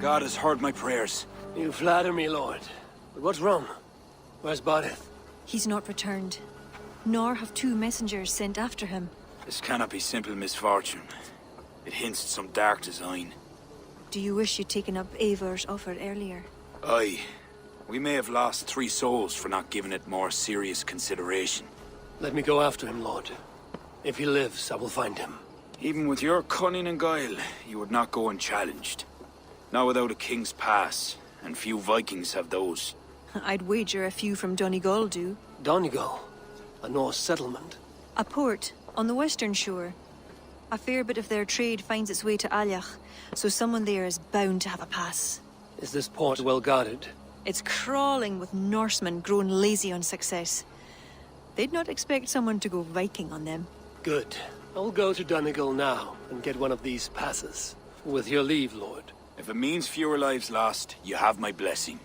God has heard my prayers. You flatter me, Lord. But what's wrong? Where's Bodith? He's not returned. Nor have 2 messengers sent after him. This cannot be simple misfortune. It hints at some dark design. Do you wish you'd taken up Eivor's offer earlier? Aye. We may have lost 3 souls for not giving it more serious consideration. Let me go after him, Lord. If he lives, I will find him. Even with your cunning and guile, you would not go unchallenged. Not without a king's pass, and few Vikings have those. I'd wager a few from Donegal do. Donegal? A Norse settlement? A port, on the western shore. A fair bit of their trade finds its way to Aljach, so someone there is bound to have a pass. Is this port well guarded? It's crawling with Norsemen grown lazy on success. They'd not expect someone to go Viking on them. Good. I'll go to Donegal now and get one of these passes. With your leave, Lord. If it means fewer lives lost, you have my blessing.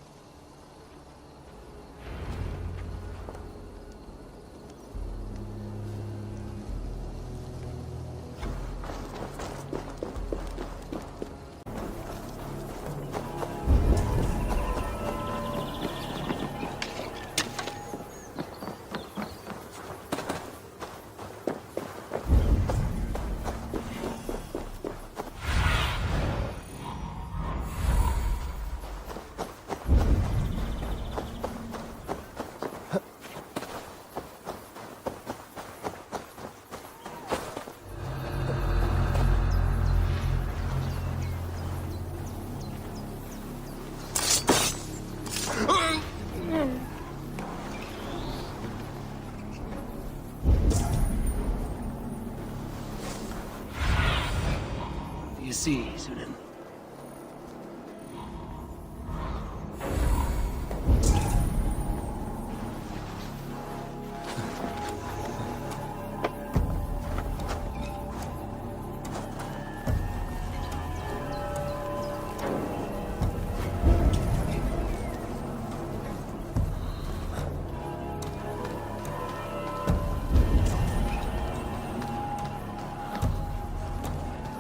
You see, Sunan.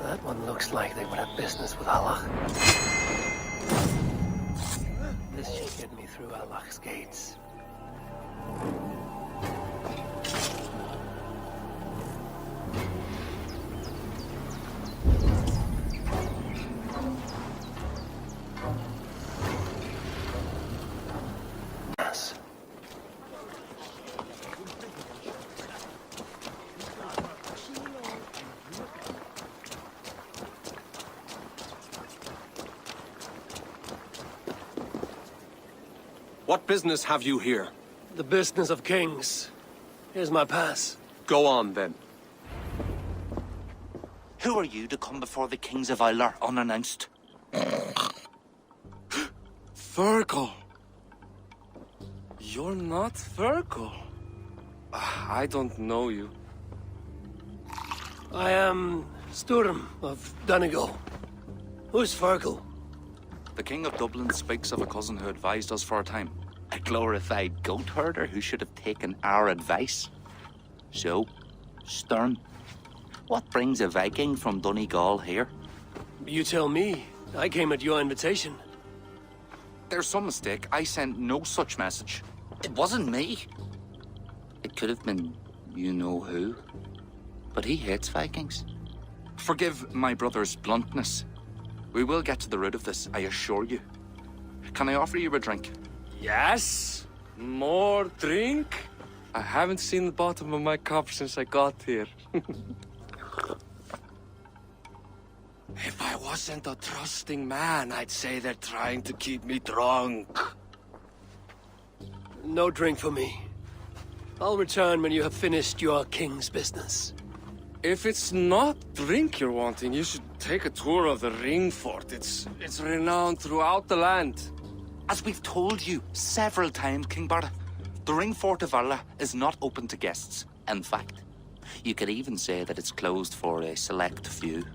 That one looks like they would have business with Allah. This should get me through Allah's gates. Yes. What business have you here? The business of kings. Here's my pass. Go on, then. Who are you to come before the kings of Ilar unannounced? Virgil! You're not Virgil. I don't know you. I am Sturm of Donegal. Who's Fergal? The King of Dublin speaks of a cousin who advised us for a time. A glorified goat herder who should have taken our advice. So, Sturm, what brings a Viking from Donegal here? You tell me. I came at your invitation. There's some mistake. I sent no such message. It wasn't me. It could have been you-know-who. But he hates Vikings. Forgive my brother's bluntness. We will get to the root of this, I assure you. Can I offer you a drink? Yes? More drink? I haven't seen the bottom of my cup since I got here. If I wasn't a trusting man, I'd say they're trying to keep me drunk. No drink for me. I'll return when you have finished your king's business. If it's not drink you're wanting, you should take a tour of the ring fort. It's renowned throughout the land. As we've told you several times, King Barda, the ring fort of Varla is not open to guests. In fact, you could even say that it's closed for a select few.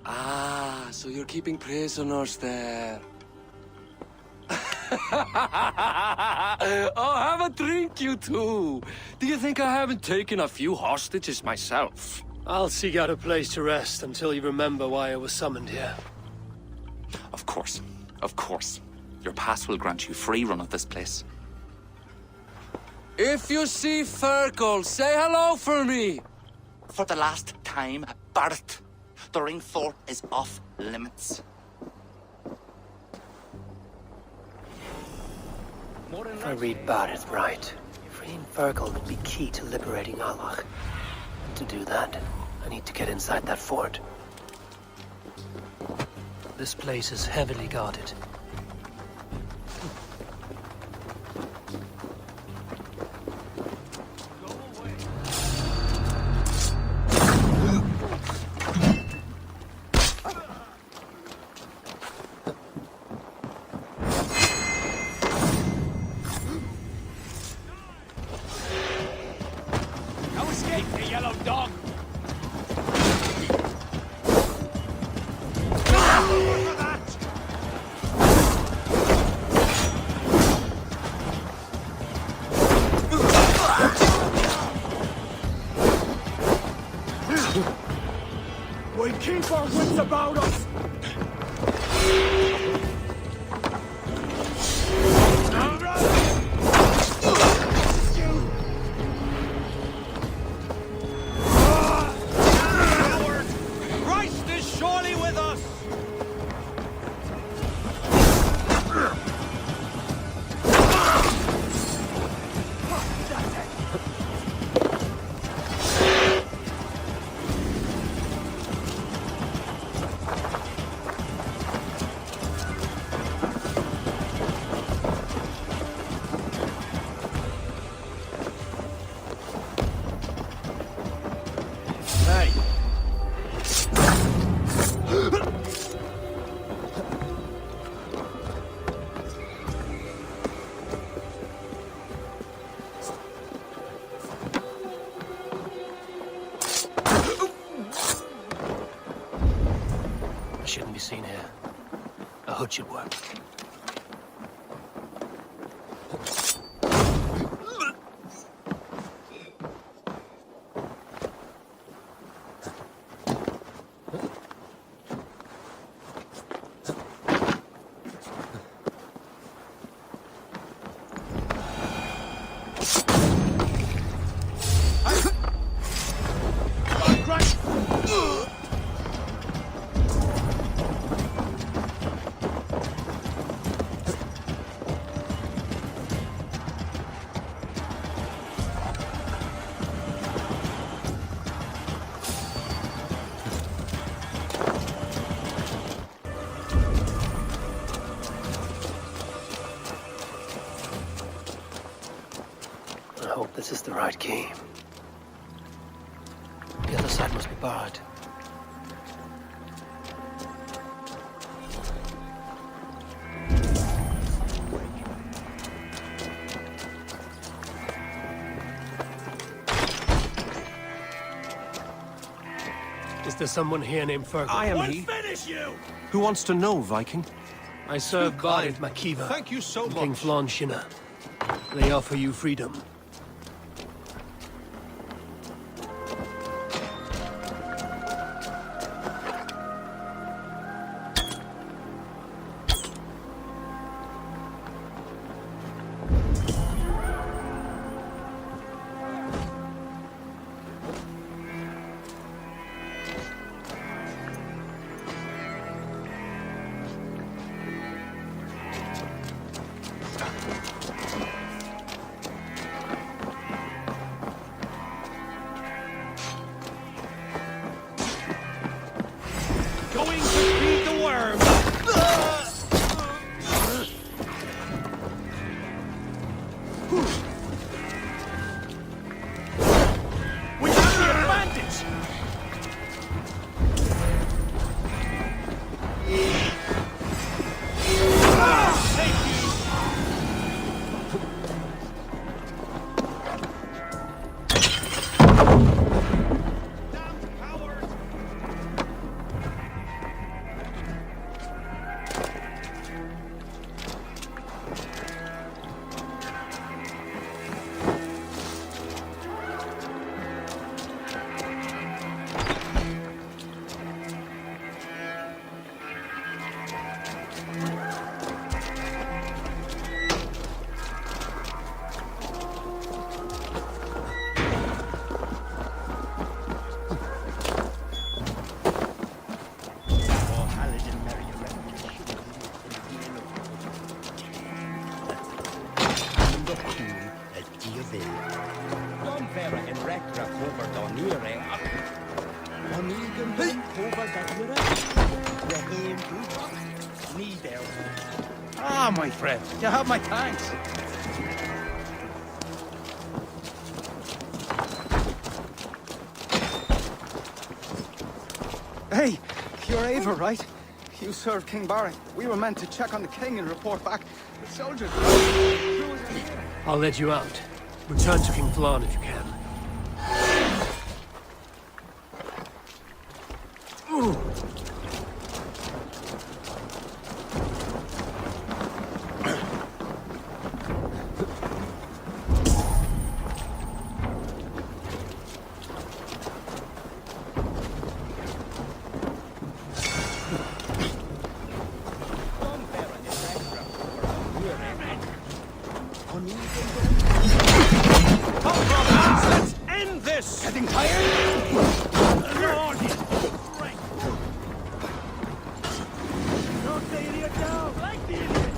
Ah, so you're keeping prisoners there. Oh, have a drink, you two. Do you think I haven't taken a few hostages myself? I'll seek out a place to rest until you remember why I was summoned here. Of course. Of course. Your pass will grant you free run of this place. If you see Fergal, say hello for me! For the last time, Barret, the ring fort is off limits. If I read Barret right, freeing Fergal would be key to liberating Allah. To do that, I need to get inside that fort. This place is heavily guarded. We keep our wits about us! Christ is surely with us! Shouldn't be seen here. A hood should work. I hope this is the right key. The other side must be barred. Is there someone here named Fergal? I am We'll he. finish you! Who wants to know, Viking? I serve Barret Makiva. Thank you so and King much. Flan Shinna. They offer you freedom. Ah, my friend, you have my thanks. Hey, you're Ava, right? You served King Baron. We were meant to check on the king and report back. The soldiers... I'll let you out. Return to King Flan if you can. Let's end this! Getting tired? Lord! Knock the idiot down! Like the idiot!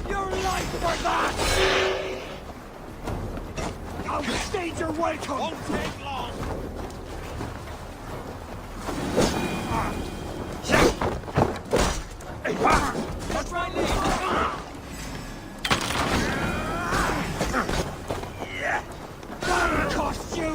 Your life for that! I'll stage your welcome! Won't take long! That's right, Lee! That'll cost you!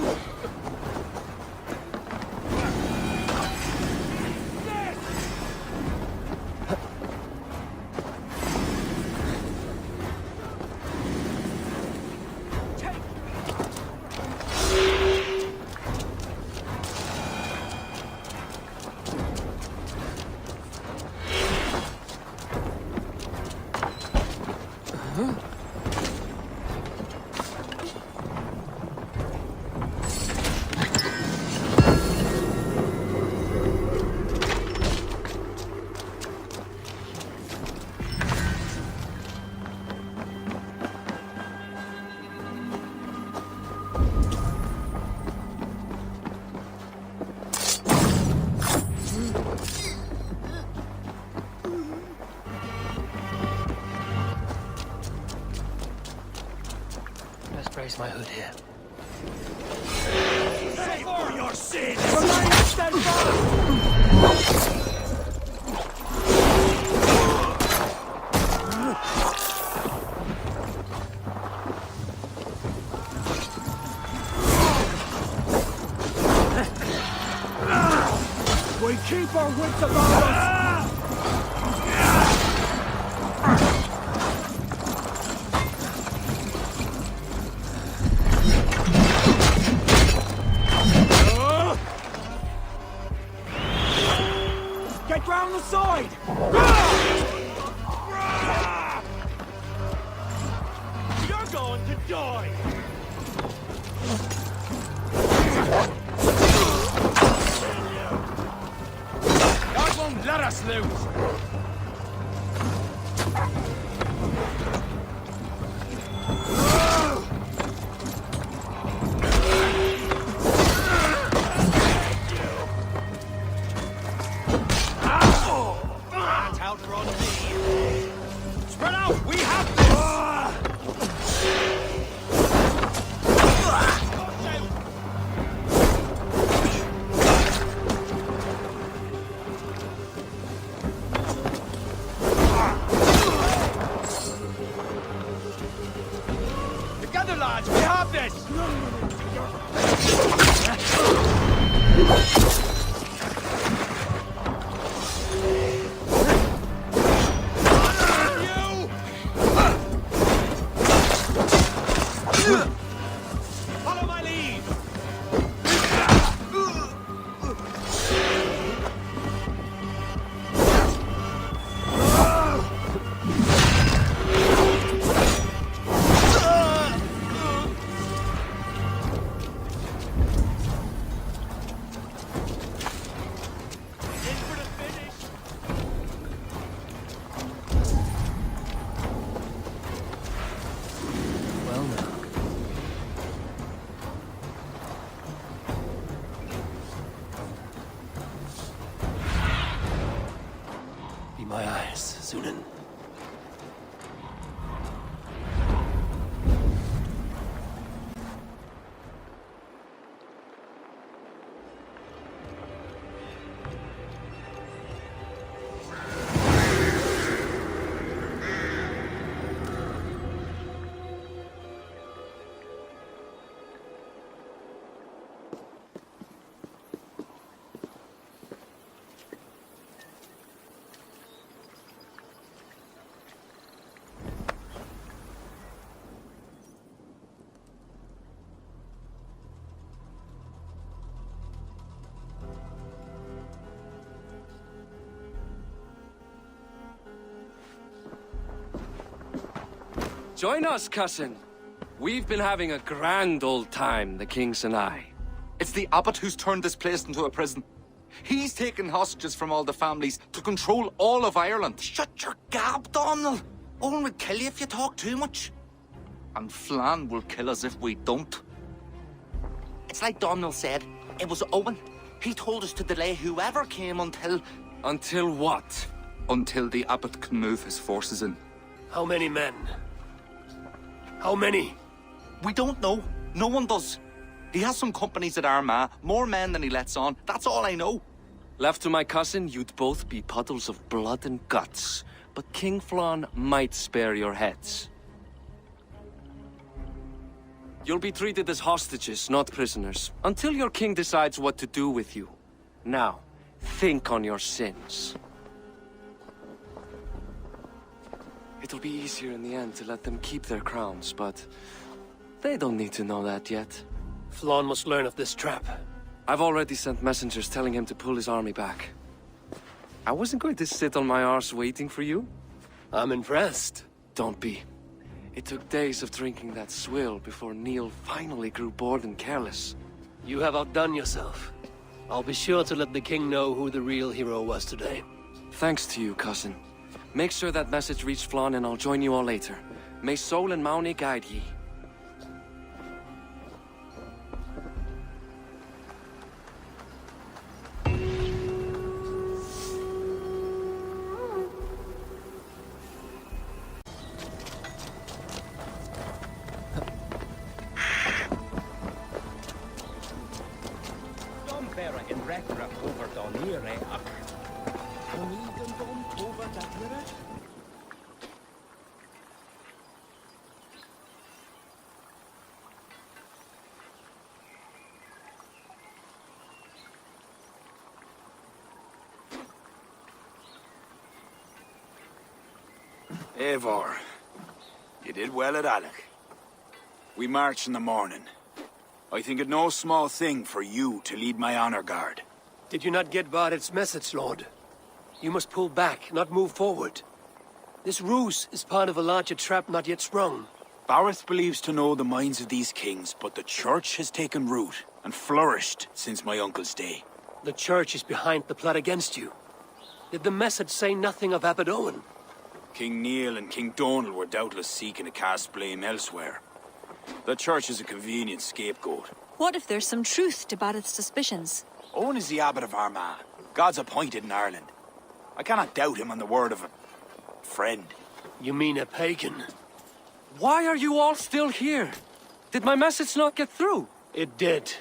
Best raise my hood here. Pay for your sins! Remain steadfast! We keep our wits about us! Get round the side! You're going to die! God won't let us lose! Outrun me! Spread out! We have this! Together, lads! We have this! Follow my lead! Yes, Zunin. Join us, cousin. We've been having a grand old time, the kings and I. It's the abbot who's turned this place into a prison. He's taken hostages from all the families to control all of Ireland. Shut your gab, Donald. Owen will kill you if you talk too much. And Flan will kill us if we don't. It's like Donald said. It was Owen. He told us to delay whoever came until... Until what? Until the abbot can move his forces in. How many men? How many? We don't know. No one does. He has some companies at Armagh, more men than he lets on. That's all I know. Left to my cousin, you'd both be puddles of blood and guts. But King Flan might spare your heads. You'll be treated as hostages, not prisoners, until your king decides what to do with you. Now, think on your sins. It'll be easier in the end to let them keep their crowns, but they don't need to know that yet. Flan must learn of this trap. I've already sent messengers telling him to pull his army back. I wasn't going to sit on my arse waiting for you. I'm impressed. Don't be. It took days of drinking that swill before Neil finally grew bored and careless. You have outdone yourself. I'll be sure to let the king know who the real hero was today. Thanks to you, cousin. Make sure that message reached Flan and I'll join you all later. May Sol and Mauni guide ye. Eivor, you did well at Alec. We march in the morning. I think it no small thing for you to lead my honor guard. Did you not get Barrett's message, Lord? You must pull back, not move forward. This ruse is part of a larger trap not yet sprung. Barrett believes to know the minds of these kings, but the church has taken root and flourished since my uncle's day. The church is behind the plot against you. Did the message say nothing of Abbot Owen? King Neil and King Donald were doubtless seeking to cast blame elsewhere. The church is a convenient scapegoat. What if there's some truth to Barrett's suspicions? Owen is the abbot of Armagh, God's appointed in Ireland. I cannot doubt him on the word of a friend. You mean a pagan? Why are you all still here? Did my message not get through? It did,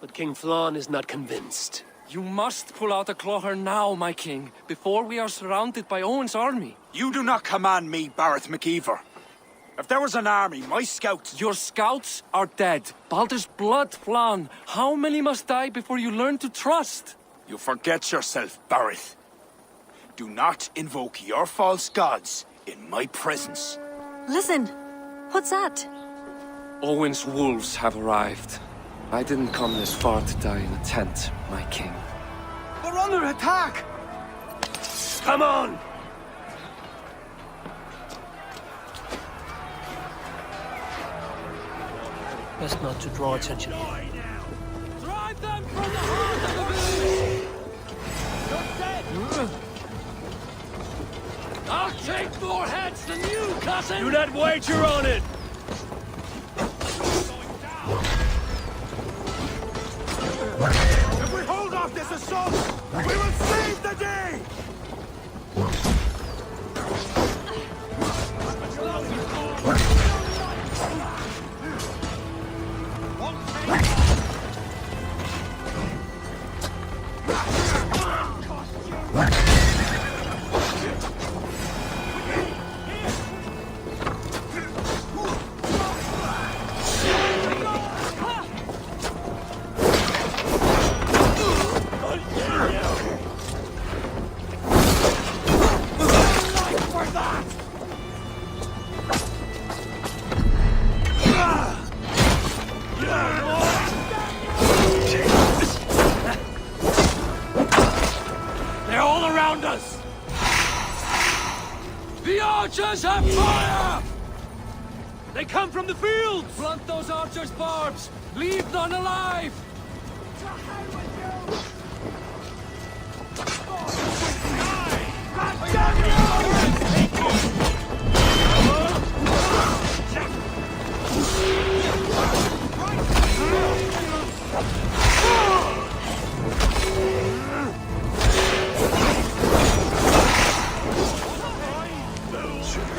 but King Flan is not convinced. You must pull out a clawher now, my king, before we are surrounded by Owen's army. You do not command me, Barrett McKeever. If there was an army, my scouts... Your scouts are dead. Baldur's blood, Flan. How many must die before you learn to trust? You forget yourself, Barrett. Do not invoke your false gods in my presence. Listen, what's that? Owen's wolves have arrived. I didn't come this far to die in a tent, my king. We're under attack! Come on! Best not to draw attention. Drive them from the heart of the village! You're dead! I'll take more heads than you, cousin! Do not wager on it! If we hold off this assault, we will save the day! They're all around us! The archers have fire! They come from the fields! Blunt those archers' barbs! Leave none alive!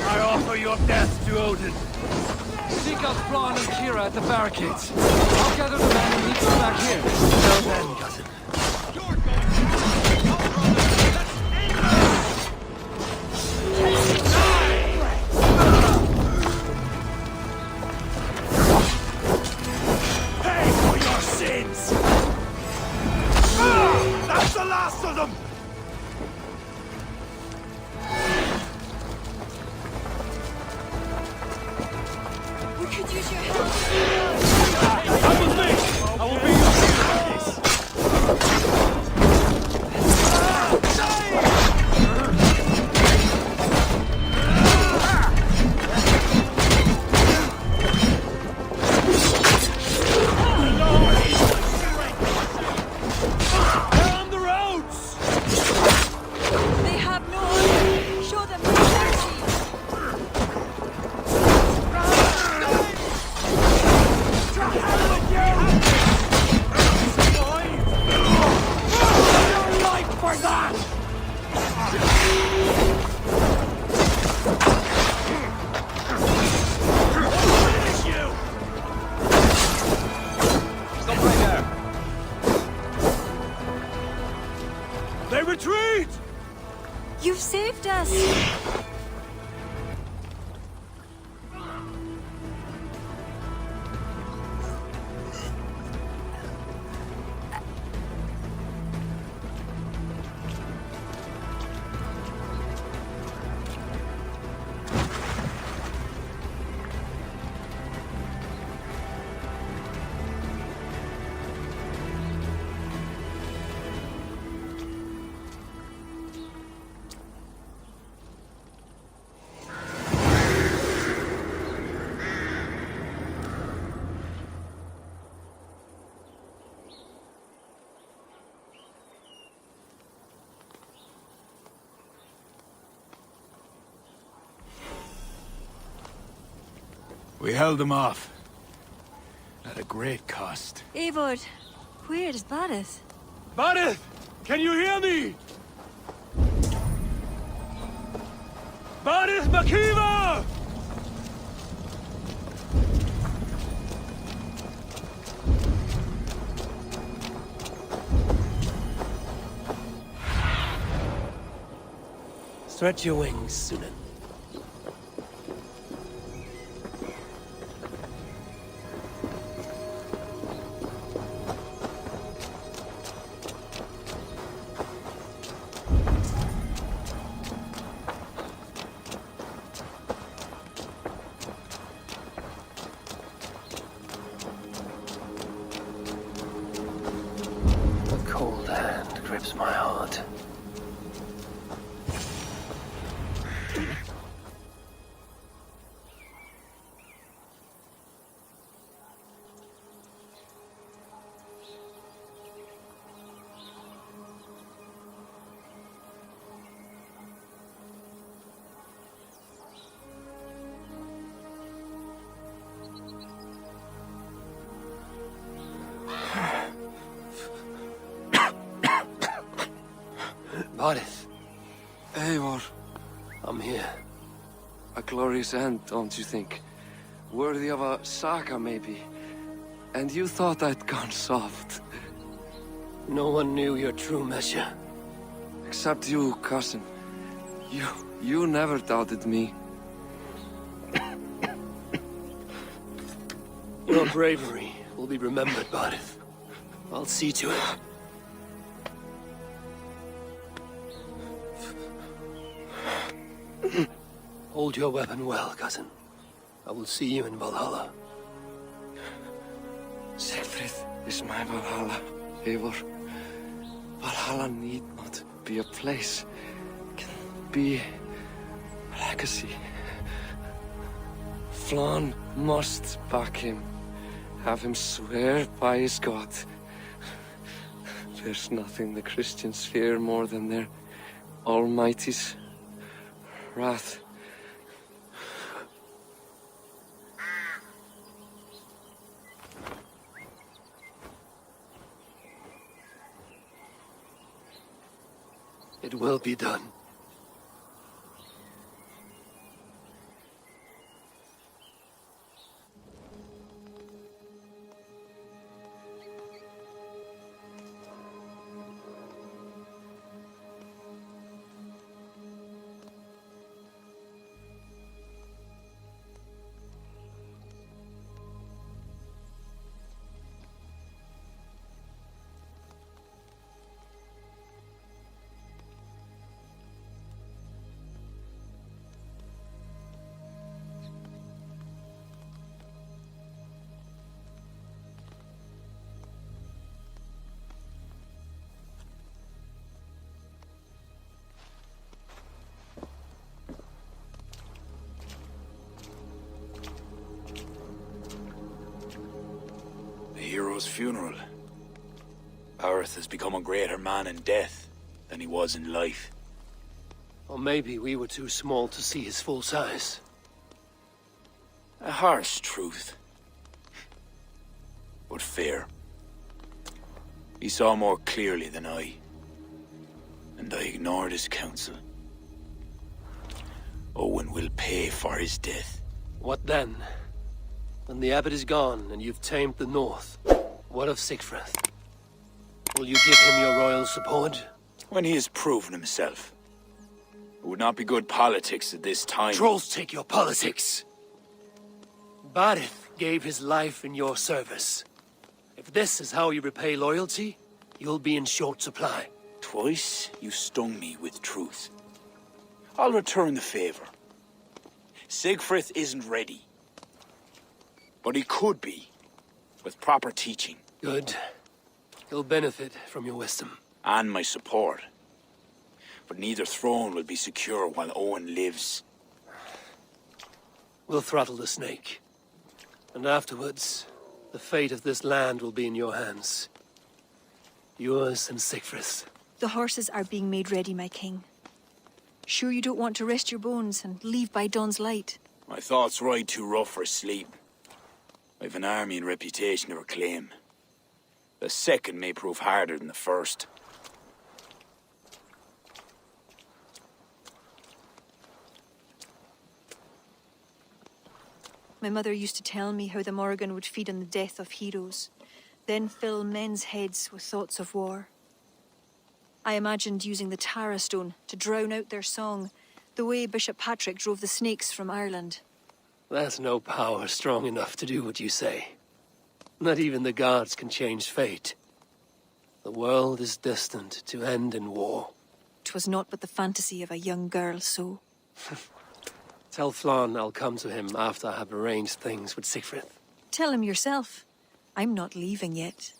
I offer your death to Odin. Seek out Bronn and Kira at the barricades. I'll gather the men and meet them back here. Well then, cousin. Pay for your sins! That's the last of them! We could use your help. Come with me! I will be your hero. They're on the roads! They have no honor. Show them no mercy. Life for that! Finish you! Stop right there! They retreat! You've saved us. We held them off. At a great cost. Eivor, where is Varith? Varith! Can you hear me? Varith Makiva! Stretch your wings, Sunan. A cold hand grips my heart. Varith, Eivor, I'm here. a glorious end, don't you think? Worthy of a saga, maybe. And you thought I'd gone soft. No one knew your true measure. Except you, cousin. You never doubted me. Your bravery will be remembered, Barith. I'll see to it. Hold your weapon well, cousin. I will see you in Valhalla. Siegfried is my Valhalla, Eivor. Valhalla need not be a place. It can be a legacy. Flann must back him. Have him swear by his God. There's nothing the Christians fear more than their Almighty's wrath. It will be done. Hero's funeral. Arth has become a greater man in death than he was in life. Or maybe we were too small to see his full size. A harsh truth, but fair. He saw more clearly than I, and I ignored his counsel. Owen will pay for his death. What then? When the abbot is gone and you've tamed the north, what of Siegfried? Will you give him your royal support? When he has proven himself. It would not be good politics at this time. Trolls take your politics. Barith gave his life in your service. If this is how you repay loyalty, you'll be in short supply. Twice you stung me with truth. I'll return the favor. Siegfried isn't ready. But he could be, with proper teaching. Good. He'll benefit from your wisdom. And my support. But neither throne will be secure while Owen lives. We'll throttle the snake. And afterwards, the fate of this land will be in your hands. Yours and Siegfried's. The horses are being made ready, my king. Sure you don't want to rest your bones and leave by dawn's light? My thoughts ride too rough for sleep. I've an army and reputation to reclaim. The second may prove harder than the first. My mother used to tell me how the Morrigan would feed on the death of heroes, then fill men's heads with thoughts of war. I imagined using the Tara Stone to drown out their song, the way Bishop Patrick drove the snakes from Ireland. There's no power strong enough to do what you say. Not even the gods can change fate. The world is destined to end in war. 'Twas not but the fantasy of a young girl, so... Tell Flann I'll come to him after I have arranged things with Siegfried. Tell him yourself. I'm not leaving yet.